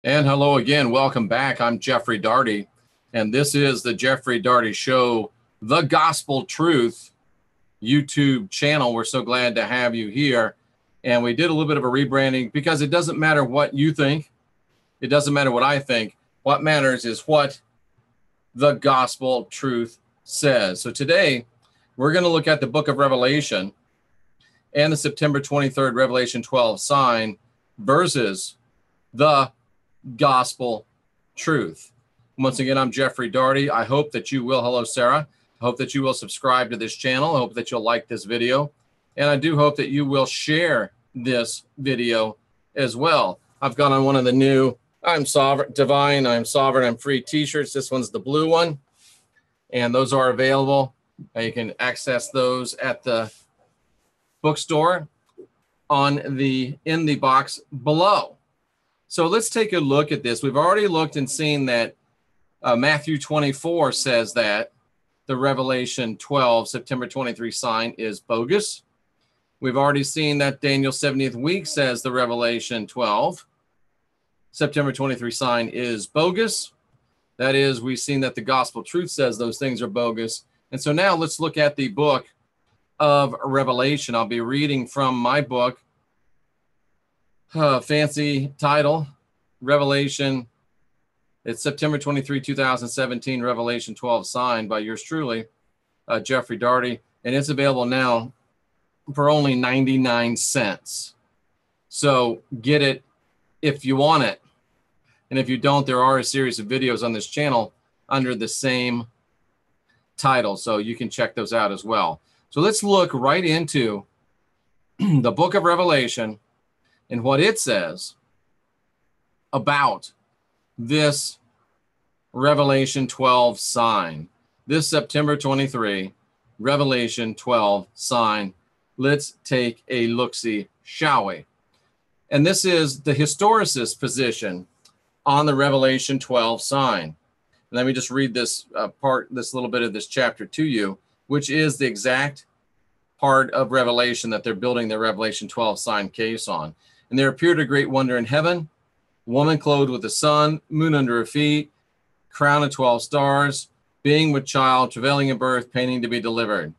And hello again. Welcome back. I'm Jeffrey Darty, and this is the Jeffrey Darty Show, The Gospel Truth YouTube channel. We're so glad to have you here. And we did a little bit of a rebranding because it doesn't matter what you think. It doesn't matter what I think. What matters is what the Gospel Truth says. So today, we're going to look at the book of Revelation and the September 23rd Revelation 12 sign versus the gospel truth. Once again, I'm Jeffrey Darty. I hope that you will, hello Sarah, I hope that you will subscribe to this channel. I hope that you'll like this video. And I do hope that you will share this video as well. I've got on one of the new I'm Sovereign, Divine, I'm Sovereign, I'm Free t-shirts. This one's the blue one. And those are available. You can access those at the bookstore in the box below. So let's take a look at this. We've already looked and seen that Matthew 24 says that the Revelation 12, September 23 sign is bogus. We've already seen that Daniel's 70th week says the Revelation 12, September 23 sign is bogus. That is, we've seen that the gospel truth says those things are bogus. And so now let's look at the book of Revelation. I'll be reading from my book. Fancy title, Revelation. It's September 23, 2017, Revelation 12 signed by yours truly, Jeffrey Darty. And it's available now for only 99 cents. So get it if you want it. And if you don't, there are a series of videos on this channel under the same title. So you can check those out as well. So let's look right into the book of Revelation and what it says about this Revelation 12 sign. This September 23, Revelation 12 sign. Let's take a look-see, shall we? And this is the historicist position on the Revelation 12 sign. And let me just read this this little bit of this chapter to you, which is the exact part of Revelation that they're building their Revelation 12 sign case on. And there appeared a great wonder in heaven, a woman clothed with the sun, moon under her feet, crown of 12 stars, being with child, travailing in birth, painting to be delivered.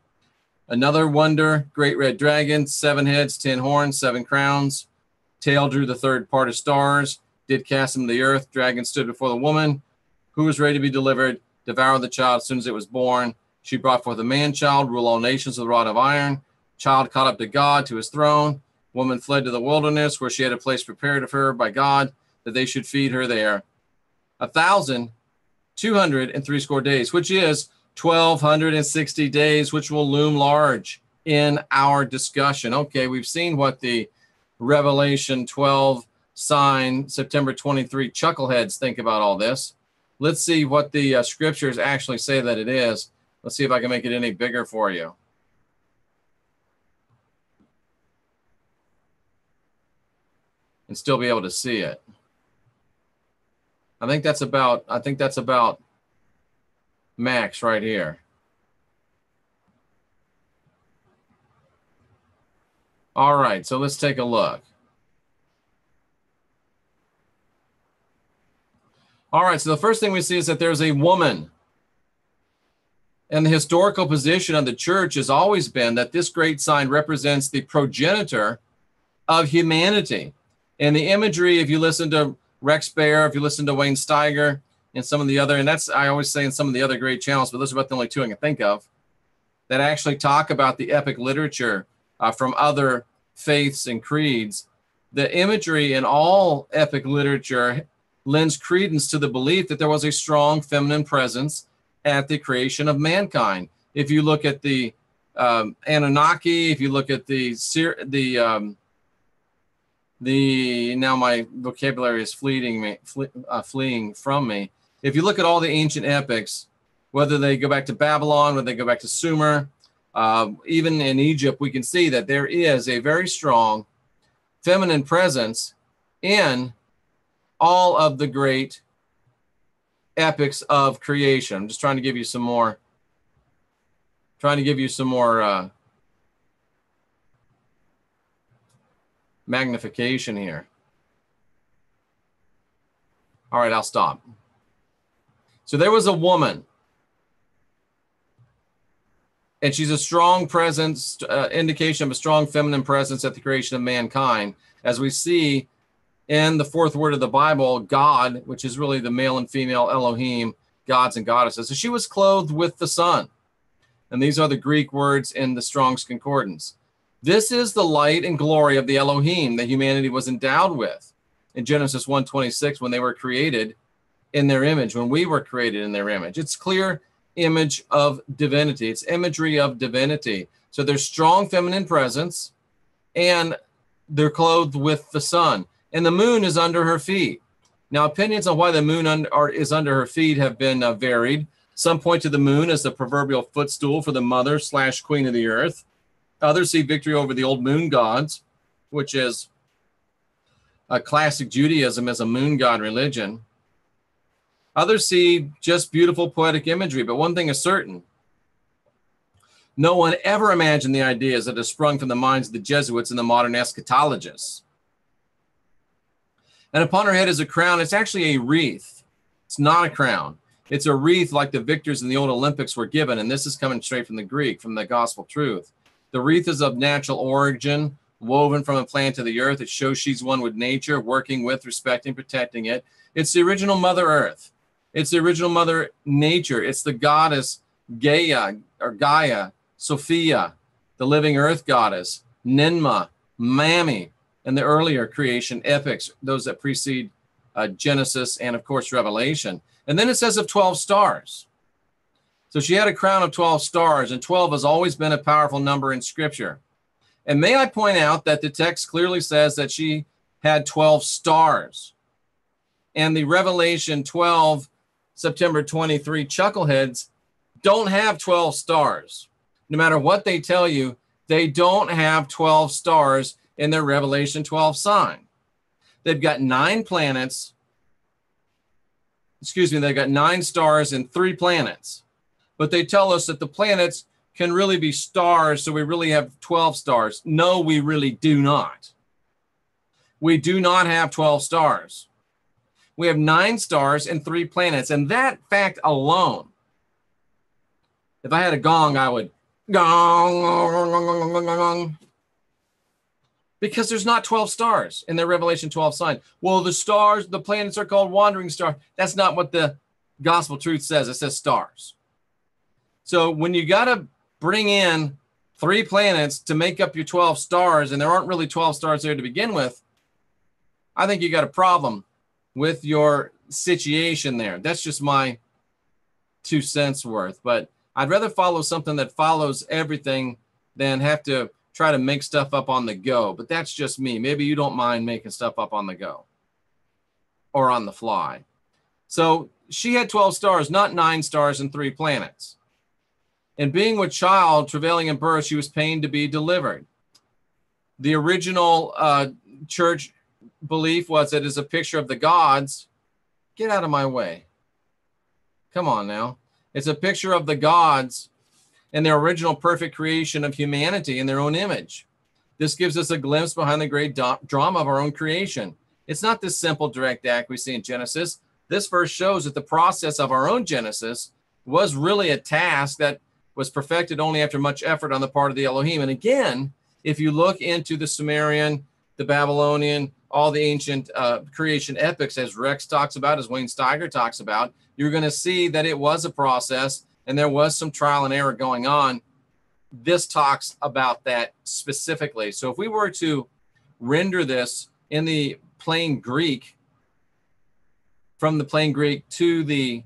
Another wonder, great red dragon, 7 heads, 10 horns, 7 crowns. Tail drew the third part of stars, did cast him to the earth. Dragon stood before the woman, who was ready to be delivered, devoured the child as soon as it was born. She brought forth a man-child, rule all nations with a rod of iron. Child caught up to God, to his throne. Woman fled to the wilderness, where she had a place prepared of her by God, that they should feed her there 1,260 days, which is 1,260 days, which will loom large in our discussion. Okay, we've seen what the Revelation 12 sign, September 23 chuckleheads think about all this. Let's see what the scriptures actually say that it is. Let's see if I can make it any bigger for you. And still be able to see it. I think that's about max right here. All right, so let's take a look. All right, so the first thing we see is that there's a woman. And the historical position of the church has always been that this great sign represents the progenitor of humanity. And the imagery, if you listen to Rex Bear, if you listen to Wayne Steiger, and some of the other, and that's, I always say in some of the other great channels, but those are about the only two I can think of, that actually talk about the epic literature from other faiths and creeds. The imagery in all epic literature lends credence to the belief that there was a strong feminine presence at the creation of mankind. If you look at the Anunnaki, if you look at now my vocabulary is fleeing from me. If you look at all the ancient epics, whether they go back to Babylon, whether they go back to Sumer, even in Egypt, we can see that there is a very strong feminine presence in all of the great epics of creation. I'm just trying to give you some more, magnification here. All right, I'll stop. So there was a woman, and she's a strong presence, indication of a strong feminine presence at the creation of mankind. As we see in the fourth word of the Bible, God, which is really the male and female Elohim, gods and goddesses. So she was clothed with the sun. And these are the Greek words in the Strong's Concordance. This is the light and glory of the Elohim that humanity was endowed with in Genesis 1:26 when they were created in their image, when we were created in their image. It's clear image of divinity. It's imagery of divinity. So there's strong feminine presence, and they're clothed with the sun. And the moon is under her feet. Now, opinions on why the moon is under her feet have been varied. Some point to the moon as the proverbial footstool for the mother / queen of the earth. Others see victory over the old moon gods, which is a classic Judaism as a moon god religion. Others see just beautiful poetic imagery, but one thing is certain. No one ever imagined the ideas that have sprung from the minds of the Jesuits and the modern eschatologists. And upon her head is a crown. It's actually a wreath. It's not a crown. It's a wreath like the victors in the old Olympics were given, and this is coming straight from the Greek, from the gospel truth. The wreath is of natural origin, woven from a plant of the earth. It shows she's one with nature, working with, respecting, protecting it. It's the original Mother Earth. It's the original Mother Nature. It's the goddess Gaia, Sophia, the living earth goddess, Ninma, Mami, and the earlier creation epics, those that precede Genesis and, of course, Revelation. And then it says of 12 stars. So she had a crown of 12 stars, and 12 has always been a powerful number in Scripture. And may I point out that the text clearly says that she had 12 stars. And the Revelation 12, September 23 chuckleheads don't have 12 stars. No matter what they tell you, they don't have 12 stars in their Revelation 12 sign. They've got 9 planets. They've got 9 stars and 3 planets. But they tell us that the planets can really be stars, so we really have 12 stars. No, we really do not. We do not have 12 stars. We have 9 stars and 3 planets. And that fact alone, if I had a gong, I would gong. Because there's not 12 stars in their Revelation 12 sign. Well, the stars, the planets are called wandering stars. That's not what the gospel truth says. It says stars. So when you got to bring in 3 planets to make up your 12 stars, and there aren't really 12 stars there to begin with, I think you got a problem with your situation there. That's just my 2 cents worth. But I'd rather follow something that follows everything than have to try to make stuff up on the go. But that's just me. Maybe you don't mind making stuff up on the go or on the fly. So she had 12 stars, not 9 stars and 3 planets. And being with child, travailing in birth, she was pained to be delivered. The original church belief was it is a picture of the gods. Get out of my way. Come on now. It's a picture of the gods and their original perfect creation of humanity in their own image. This gives us a glimpse behind the great drama of our own creation. It's not this simple, direct act we see in Genesis. This verse shows that the process of our own Genesis was really a task that was perfected only after much effort on the part of the Elohim. And again, if you look into the Sumerian, the Babylonian, all the ancient creation epics, as Rex talks about, as Wayne Steiger talks about, you're going to see that it was a process and there was some trial and error going on. This talks about that specifically. So if we were to render this in the plain Greek, from the plain Greek to the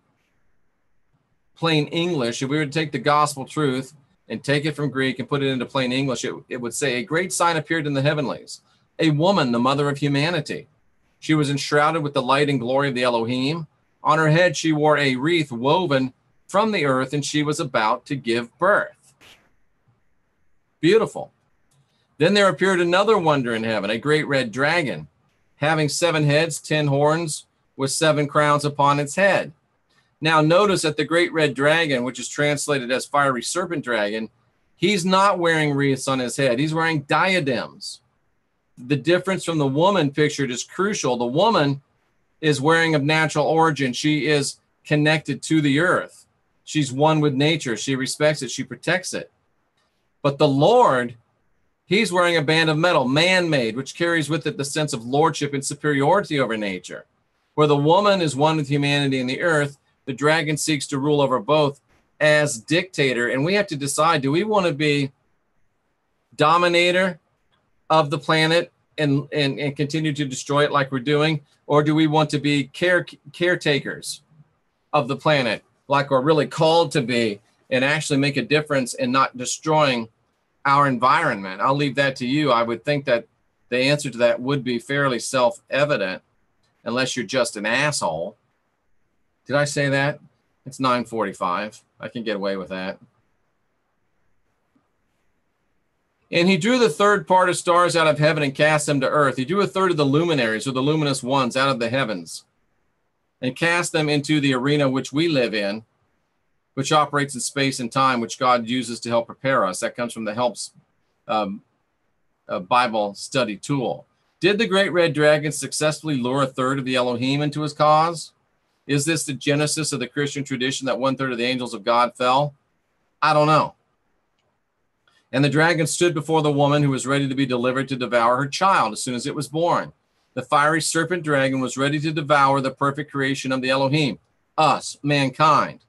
plain English, if we were to take the gospel truth and take it from Greek and put it into plain English, it would say, a great sign appeared in the heavenlies, a woman, the mother of humanity. She was enshrouded with the light and glory of the Elohim. On her head, she wore a wreath woven from the earth, and she was about to give birth. Beautiful. Then there appeared another wonder in heaven, a great red dragon, having 7 heads, 10 horns, with 7 crowns upon its head. Now notice that the great red dragon, which is translated as fiery serpent dragon, he's not wearing wreaths on his head. He's wearing diadems. The difference from the woman pictured is crucial. The woman is wearing of natural origin. She is connected to the earth. She's one with nature. She respects it. She protects it. But the Lord, he's wearing a band of metal, man-made, which carries with it the sense of lordship and superiority over nature. Where the woman is one with humanity and the earth, the dragon seeks to rule over both as dictator. And we have to decide, do we want to be dominator of the planet and continue to destroy it like we're doing? Or do we want to be caretakers of the planet like we're really called to be and actually make a difference in not destroying our environment? I'll leave that to you. I would think that the answer to that would be fairly self-evident unless you're just an asshole. Did I say that? It's 9:45. I can get away with that. And he drew the third part of stars out of heaven and cast them to earth. He drew a third of the luminaries, or the luminous ones, out of the heavens and cast them into the arena which we live in, which operates in space and time, which God uses to help prepare us. That comes from the Helps Bible study tool. Did the great red dragon successfully lure a third of the Elohim into his cause? Is this the genesis of the Christian tradition that one third of the angels of God fell? I don't know. And the dragon stood before the woman who was ready to be delivered to devour her child as soon as it was born. The fiery serpent dragon was ready to devour the perfect creation of the Elohim, us, mankind,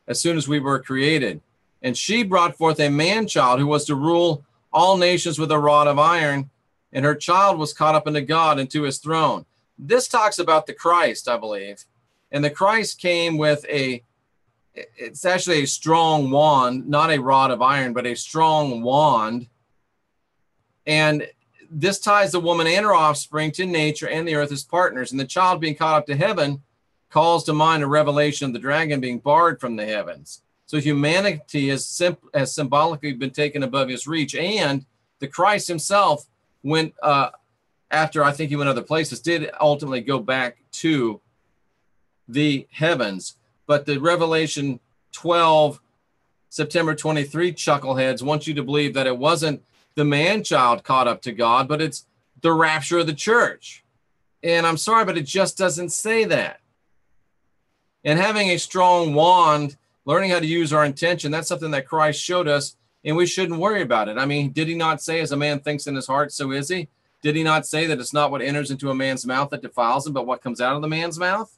as soon as we were created. And she brought forth a man-child who was to rule all nations with a rod of iron, and her child was caught up into God and to his throne. This talks about the Christ, I believe. And the Christ came with it's actually a strong wand, not a rod of iron, but a strong wand. And this ties the woman and her offspring to nature and the earth as partners. And the child being caught up to heaven calls to mind a revelation of the dragon being barred from the heavens. So humanity has symbolically been taken above his reach. And the Christ himself went, after I think he went other places, did ultimately go back to the heavens. But the Revelation 12, September 23 chuckleheads want you to believe that it wasn't the man-child caught up to God, but it's the rapture of the church. And I'm sorry, but it just doesn't say that. And having a strong wand, learning how to use our intention, that's something that Christ showed us, and we shouldn't worry about it. I mean, did he not say, as a man thinks in his heart, so is he? Did he not say that it's not what enters into a man's mouth that defiles him, but what comes out of the man's mouth?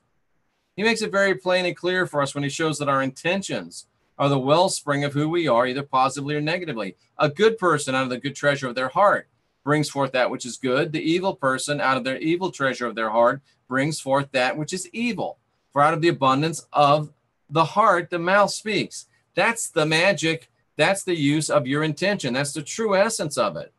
He makes it very plain and clear for us when he shows that our intentions are the wellspring of who we are, either positively or negatively. A good person out of the good treasure of their heart brings forth that which is good. The evil person out of their evil treasure of their heart brings forth that which is evil. For out of the abundance of the heart, the mouth speaks. That's the magic. That's the use of your intention. That's the true essence of it.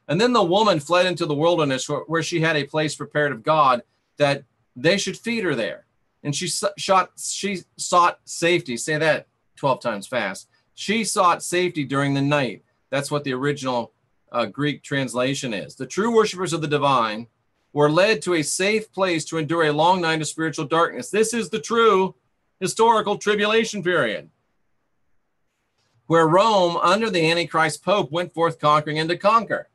And then the woman fled into the wilderness where she had a place prepared of God that they should feed her there. And she sought safety. Say that 12 times fast. She sought safety during the night. That's what the original Greek translation is. The true worshipers of the divine were led to a safe place to endure a long night of spiritual darkness. This is the true historical tribulation period, where Rome, under the Antichrist Pope, went forth conquering and to conquer.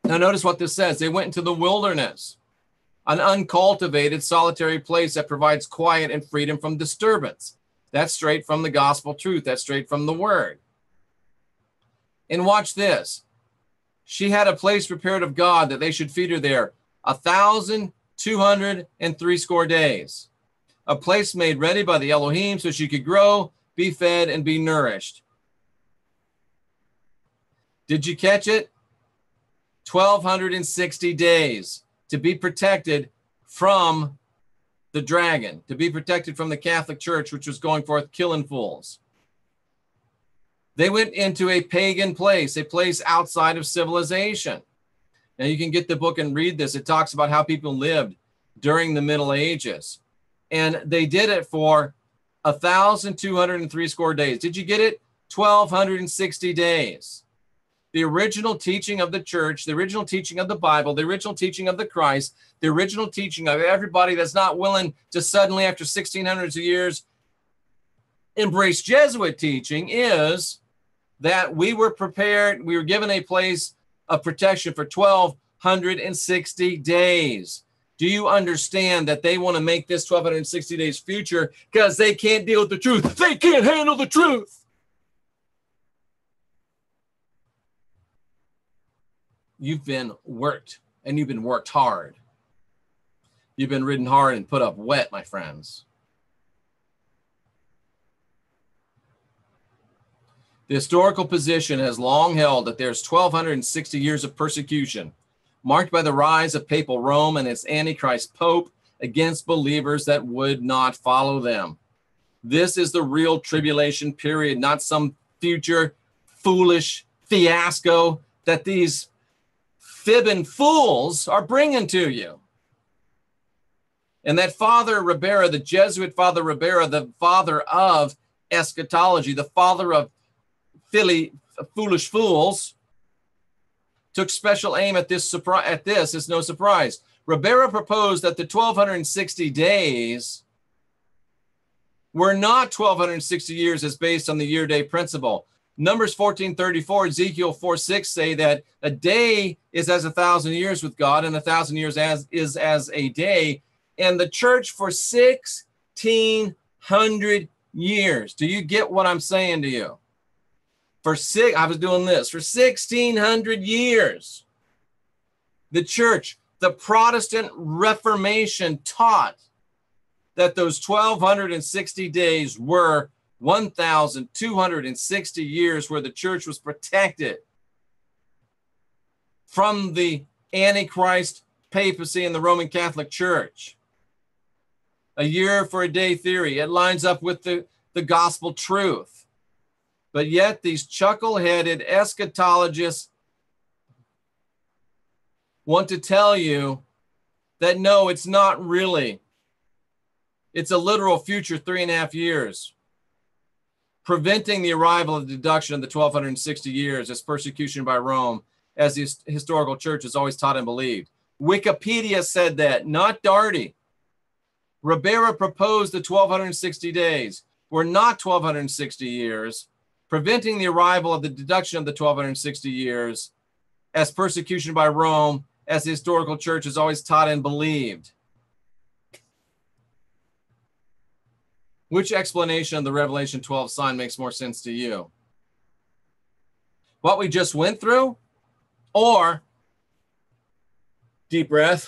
Now notice what this says. They went into the wilderness, an uncultivated, solitary place that provides quiet and freedom from disturbance. That's straight from the gospel truth. That's straight from the word. And watch this. She had a place prepared of God that they should feed her there 1,203 days. A place made ready by the Elohim so she could grow, be fed, and be nourished. Did you catch it? 1,260 days to be protected from the dragon, to be protected from the Catholic Church, which was going forth killing fools. They went into a pagan place, a place outside of civilization. Now you can get the book and read this. It talks about how people lived during the Middle Ages. And they did it for 1,203 days. Did you get it? 1,260 days. The original teaching of the church, the original teaching of the Bible, the original teaching of the Christ, the original teaching of everybody that's not willing to suddenly, after 1,600 years, embrace Jesuit teaching is that we were prepared, we were given a place of protection for 1,260 days. Do you understand that they want to make this 1,260 days future because they can't deal with the truth? They can't handle the truth. You've been worked, and you've been worked hard. You've been ridden hard and put up wet, my friends. The historical position has long held that there's 1,260 years of persecution, marked by the rise of papal Rome and its Antichrist Pope against believers that would not follow them. This is the real tribulation period, not some future foolish fiasco that these fibbing fools are bringing to you. And that Father Ribera, the Jesuit Father Ribera, the father of eschatology, the father of foolish fools, took special aim at this. It's no surprise. Ribera proposed that the 1,260 days were not 1,260 years as based on the year-day principle. Numbers 14:34, Ezekiel 4:6 say that a day is as 1,000 years with God, and 1,000 years is as a day. And the church for 1,600 years. Do you get what I'm saying to you? I was doing this for 1,600 years. The church, the Protestant Reformation, taught that those 1,260 days were 1,260 years where the church was protected from the Antichrist papacy and the Roman Catholic Church. A year for a day theory. It lines up with the gospel truth. But yet these chuckle-headed eschatologists want to tell you that no, it's not really. It's a literal future 3.5 years, preventing the arrival of the deduction of the 1,260 years as persecution by Rome, as the historical church has always taught and believed. Wikipedia said that, not Darty. Ribera proposed the 1,260 days were not 1,260 years, preventing the arrival of the deduction of the 1,260 years as persecution by Rome, as the historical church has always taught and believed. Which explanation of the Revelation 12 sign makes more sense to you? What we just went through, or, deep breath,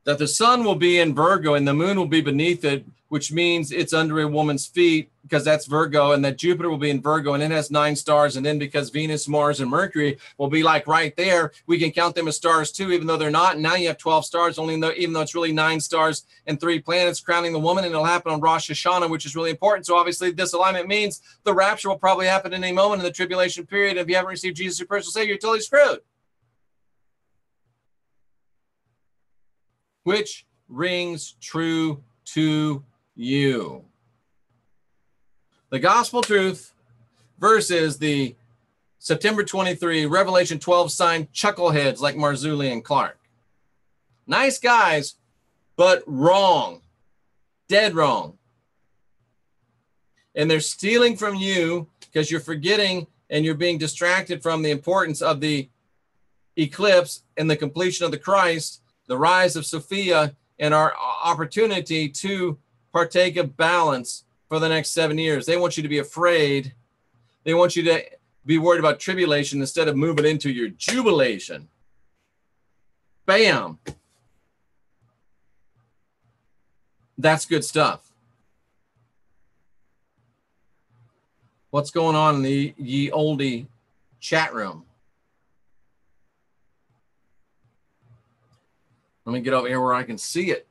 that the sun will be in Virgo and the moon will be beneath it, which means it's under a woman's feet because that's Virgo, and that Jupiter will be in Virgo and it has 9 stars. And then because Venus, Mars, and Mercury will be like right there, we can count them as stars too, even though they're not. And now you have 12 stars, even though it's really 9 stars and 3 planets crowning the woman, and it'll happen on Rosh Hashanah, which is really important. So obviously this alignment means the rapture will probably happen in a moment in the tribulation period. If you haven't received Jesus as your personal Savior, you're totally screwed. Which rings true to you? The gospel truth versus the September 23 Revelation 12 sign chuckleheads like Marzulli and Clark. Nice guys, but wrong. Dead wrong. And they're stealing from you because you're forgetting and you're being distracted from the importance of the eclipse and the completion of the Christ, the rise of Sophia, and our opportunity to partake of balance for the next 7 years. They want you to be afraid. They want you to be worried about tribulation instead of moving into your jubilation. Bam. That's good stuff. What's going on in the ye olde chat room? Let me get over here where I can see it.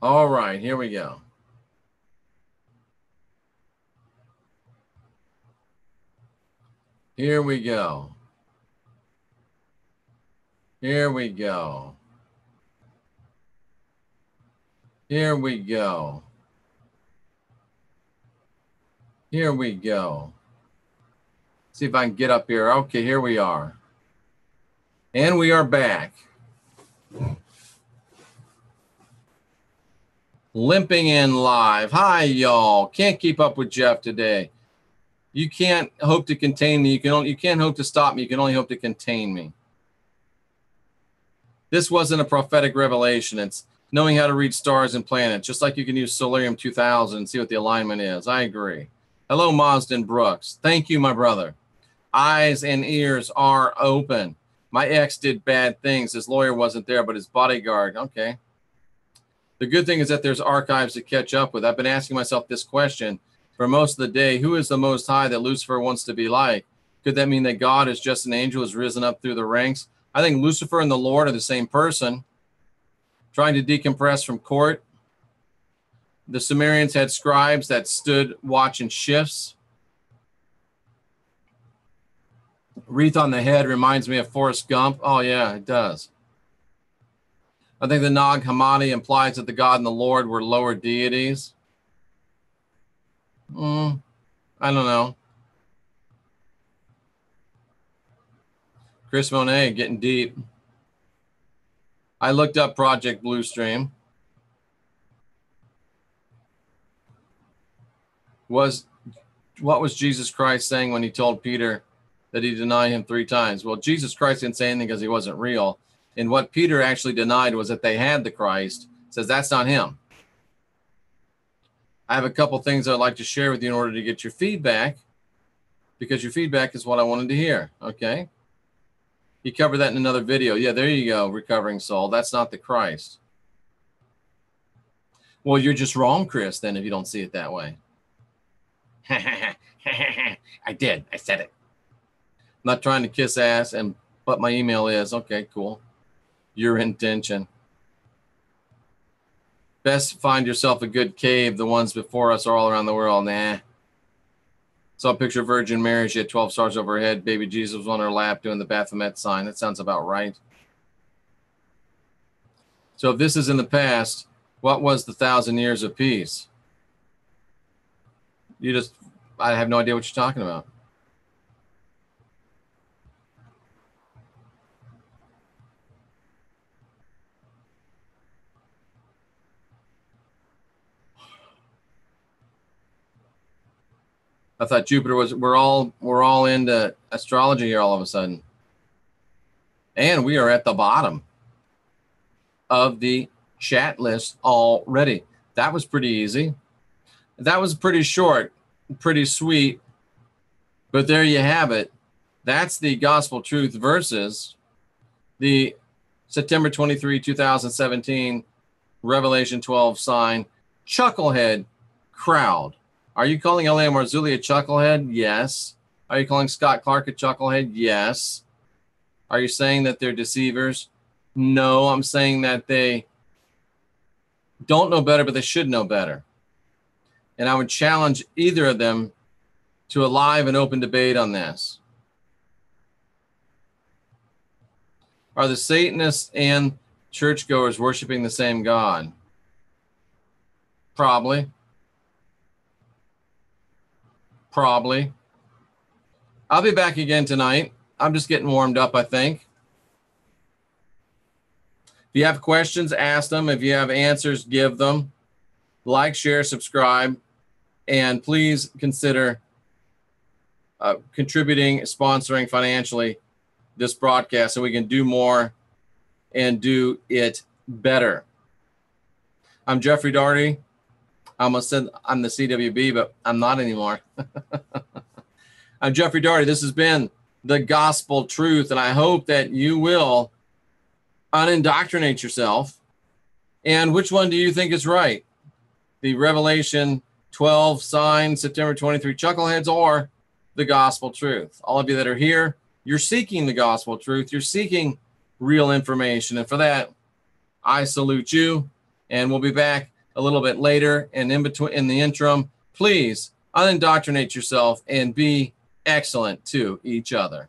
All right, here we go. Here we go. Here we go. Here we go. Here we go. See if I can get up here. Okay, here we are. And we are back. Limping in live. Hi, y'all. Can't keep up with Jeff today. You can't hope to contain me. You can't hope to stop me. You can only hope to contain me. This wasn't a prophetic revelation. It's knowing how to read stars and planets, just like you can use Solarium 2000 and see what the alignment is. I agree. Hello, Mazden Brooks. Thank you, my brother. Eyes and ears are open. My ex did bad things. His lawyer wasn't there, but his bodyguard. Okay. The good thing is that there's archives to catch up with. I've been asking myself this question for most of the day. Who is the Most High that Lucifer wants to be like? Could that mean that God is just an angel who's risen up through the ranks? I think Lucifer and the Lord are the same person, trying to decompress from court. The Sumerians had scribes that stood watching shifts. Wreath on the head reminds me of Forrest Gump. Oh, yeah, it does. I think the Nag Hammadi implies that the God and the Lord were lower deities. I don't know. Chris Monet getting deep. I looked up Project Blue Stream. What was Jesus Christ saying when he told Peter that he denied him 3 times? Well, Jesus Christ didn't say anything because he wasn't real. And what Peter actually denied was that they had the Christ. Says that's not him. I have a couple things I'd like to share with you in order to get your feedback, because your feedback is what I wanted to hear. Okay. He covered that in another video. Yeah, there you go, recovering soul. That's not the Christ. Well, you're just wrong, Chris, then, if you don't see it that way. I did. I said it. I'm not trying to kiss ass, but my email is. Okay, cool. Your intention. Best find yourself a good cave. The ones before us are all around the world. Nah. Saw a picture of Virgin Mary. She had 12 stars over her head. Baby Jesus was on her lap doing the Baphomet sign. That sounds about right. So if this is in the past, what was the 1,000 years of peace? I have no idea what you're talking about. I thought Jupiter was, we're all into astrology here all of a sudden. And we are at the bottom of the chat list already. That was pretty easy. That was pretty short, pretty sweet. But there you have it. That's the gospel truth versus the September 23, 2017 Revelation 12 sign chucklehead crowd. Are you calling L.A. Marzulli a chucklehead? Yes. Are you calling Scott Clark a chucklehead? Yes. Are you saying that they're deceivers? No, I'm saying that they don't know better, but they should know better. And I would challenge either of them to a live and open debate on this. Are the Satanists and churchgoers worshiping the same God? Probably. Probably. I'll be back again tonight. I'm just getting warmed up, I think. If you have questions, ask them. If you have answers, give them. Like, share, subscribe, and please consider contributing, sponsoring financially this broadcast so we can do more and do it better. I'm Jeffrey Daugherty. I almost said I'm the CWB, but I'm not anymore. I'm Jeffrey Daugherty. This has been the gospel truth, and I hope that you will unindoctrinate yourself. And which one do you think is right? The Revelation 12 sign, September 23 chuckleheads, or the gospel truth? All of you that are here, you're seeking the gospel truth. You're seeking real information. And for that, I salute you. And we'll be back a little bit later. And in the interim, please unindoctrinate yourself and be excellent to each other.